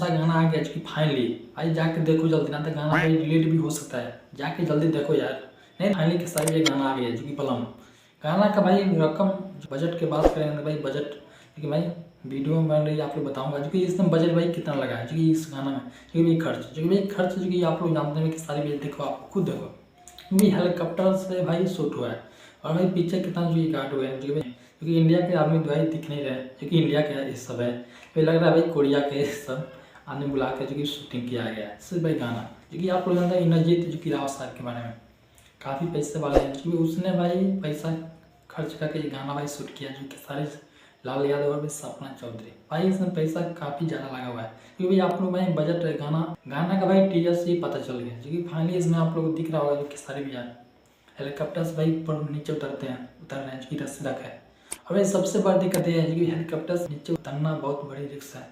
सा गाना आ गया कि फाइनली भाई जाके देखो जल्दी, ना तो गाना भाई डिलीट भी हो सकता है। जाके जल्दी देखो यार। नहीं फाइनली के साथ ये गाना आ गया जो कि पलम गाना का भाई रकम बजट की बात करें तो भाई बजट कि भाई वीडियो में बन रही है आप लोग बताऊंगा जो कि इसमें बजट भाई कितना लगा है जो कि इस गाना में जो कि भाई खर्च जो कि भाई खर्च जो कि आप लोग जानते हैं कि सारी भी देखो आप खुद देखो क्योंकि हेलीकॉप्टर से भाई शूट हुआ है और भाई पीछे कितना जो गार्ड हुए हैं जो कि भाई क्योंकि इंडिया के आदमी भाई दिख नहीं रहे जो कि इंडिया के ये सब है भाई लग रहा है भाई कोरिया के सब आदमी बुला के जो कि शूटिंग किया गया है सिर्फ भाई गाना जो कि आप लोग जानते हैं इंद्रजीत जो कि राव साहब के बारे में काफ़ी पैसे वाले हैं क्योंकि उसने भाई पैसा खर्च करके ये गाना भाई शूट किया जो कि सारे लाल यादव और भी सपना चौधरी भाई इसमें पैसा काफ़ी ज़्यादा लगा हुआ है क्योंकि आप लोग भाई बजट गाना का भाई टीजर से ही पता चल गया जो कि फाइनली इसमें आप लोग दिख रहा होगा जो कि सारे भी यार हेलीकॉप्टर से भाई ऊपर नीचे उतर रहे हैं जो कि रस्सी रखा है और भाई सबसे बड़ी दिक्कत ये है जो कि हेलीकॉप्टर से नीचे उतरना बहुत बड़ी रिस्क है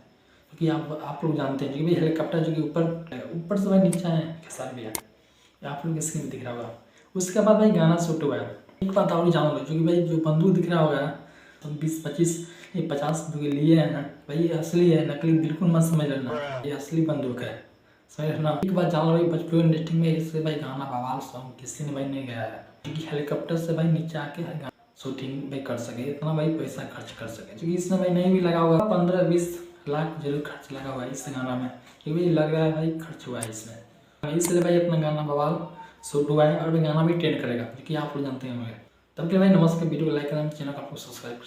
क्योंकि आप लोग जानते हैं जो कि भाई हेलीकॉप्टर जो कि ऊपर से भाई नीचे है सारे भी यार आप लोग स्क्रीन में दिख रहा होगा। उसके बाद भाई गाना शूट हुआ है। एक बात और जान लो जो कि भाई जो बंदूक दिख रहा होगा तो 20-25 ये 50 जो लिए है ना भाई ये असली है नकली बिल्कुल मत समझ लेना ये असली बंदूक है समझ ना। एक बात जान लो भाई भोजपुरी इंडस्ट्री में इससे भाई गाना बवाल सॉन्ग किसी ने भाई नहीं गाया है क्योंकि हेलीकॉप्टर से भाई नीचे आके शूटिंग भाई कर सके इतना भाई पैसा खर्च कर सके क्योंकि इसमें भाई नहीं भी लगा होगा 15-20 लाख जरूर खर्च लगा हुआ है इस गाना में क्योंकि लग रहा है भाई खर्च हुआ है इसमें इसलिए भाई अपना गाना बवाल शूट हुआ है और भाई गाना भी ट्रेंड करेगा जो कि आप लोग जानते होंगे। तब के भाई नमस्कार वीडियो को लाइक करना चैनल को आपको सब्सक्राइब